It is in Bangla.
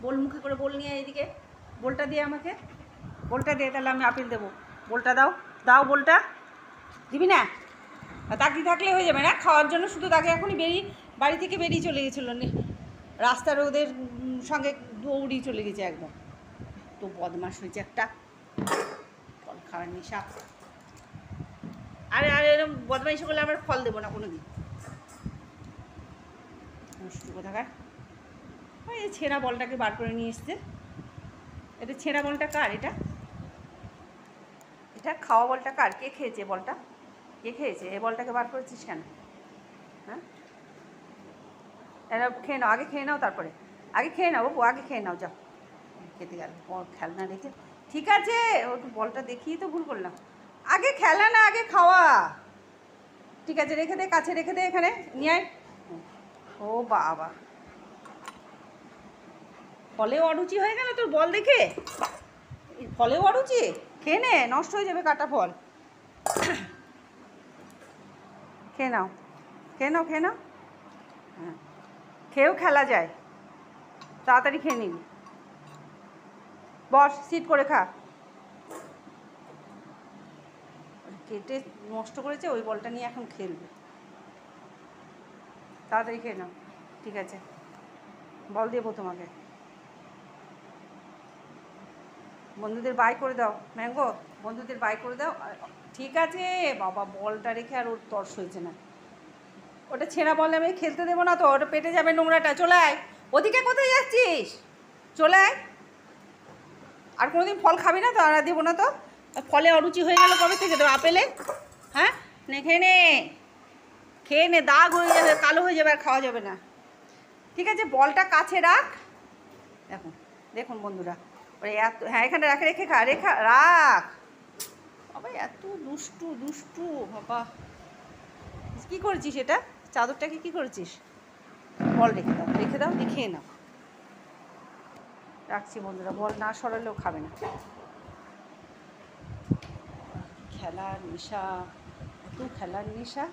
বল মুখে করে বল নিয়ে এইদিকে বলটা দিয়ে আমাকে, বলটা দিয়ে, তাহলে আমি আপেল দেবো। বলটা দাও, দাও বলটা। দিবি না? তাকিয়ে থাকলে হয়ে যাবে না খাওয়ার জন্য, শুধু তাকে এখনই বাড়ি থেকে বেরিয়ে চলে গেছিলো, রাস্তার ওদের সঙ্গে দৌড়িয়ে চলে গেছে একদম। তো বদমাশ হয়েছে একটা, ফল খাওয়ার নেশা। আরে এরকম বদমাইশি করলে আমরা ফল দেবো না কোনো দিন। শুধু কোথাকার ওই ছেঁড়া বলটাকে বার করে নিয়ে এসছে। এটা ছেঁড়া বলটা কার? এটা খাওয়া বলটা কার? কে খেয়েছে বলটা? কে খেয়েছে? এই বলটাকে বার করেছিস কেন? হ্যাঁ, এরা খেয়ে নাও, আগে খেয়ে নাও, তারপরে আগে খেয়ে নাও বাবু, আগে খেয়ে নাও, যাও। খেতে গেল খেলনা রেখে। ঠিক আছে, ও বলটা দেখিয়ে তো ভুল করলাম। আগে খেলা না আগে খাওয়া। ঠিক আছে, রেখে দে, কাছে রেখে দে, এখানে নিয়ে আয়। ও বাবা, ফলেও অরুচি হয়ে গেল তোর বল দেখে? ফলেও অরুচি? খেয়ে নে, নষ্ট হয়ে যাবে কাটা ফল। খেয়ে নাও, খেয়ে নাও, খেয়ে নাও। হ্যাঁ, খেয়েও খেলা যায়, তাড়াতাড়ি খেয়ে নিবি। বস, সিট করে খা। কেটে নষ্ট করেছে, ওই বলটা নিয়ে এখন খেলবে। তাড়াতাড়ি খেয়ে নাও। ঠিক আছে, বল দেবো তোমাকে। বন্ধুদের বাই করে দাও ম্যাঙ্গো, বন্ধুদের বাই করে দাও। ঠিক আছে বাবা, বলটা রেখে আর ওর তর্স হয়েছে না। ওটা ছেঁড়া বলে আমি খেলতে দেবো না তো, ওটা পেটে যাবে নোংরাটা। চলে আয়, ওদিকে কোথায় যাচ্ছিস? চলে আয়। আর কোনোদিন ফল খাবি না তো, আর দেবো না তো। ফলে অরুচি হয়ে গেল কবে থেকে? তো আপেলে, হ্যাঁ, নে খেয়ে নে, খেয়ে নে, দাগ হয়ে যাবে, কালো হয়ে যাবে, আর খাওয়া যাবে না। ঠিক আছে, বলটা কাছে রাখ। দেখুন, দেখুন বন্ধুরা, ওই এত, হ্যাঁ এখানে রাখে, রেখে খা, রাখ। বাবা এত দুষ্টু দুষ্টু বাবা। কী করেছিস এটা? চাদরটাকে কী করেছিস? বল রেখে দাও, রেখে দাও, দিয়ে খেয়ে নাও। রাখছি বন্ধুরা, বল না সরালেও খাবে না। খেলার নেশা, এত খেলার নেশা।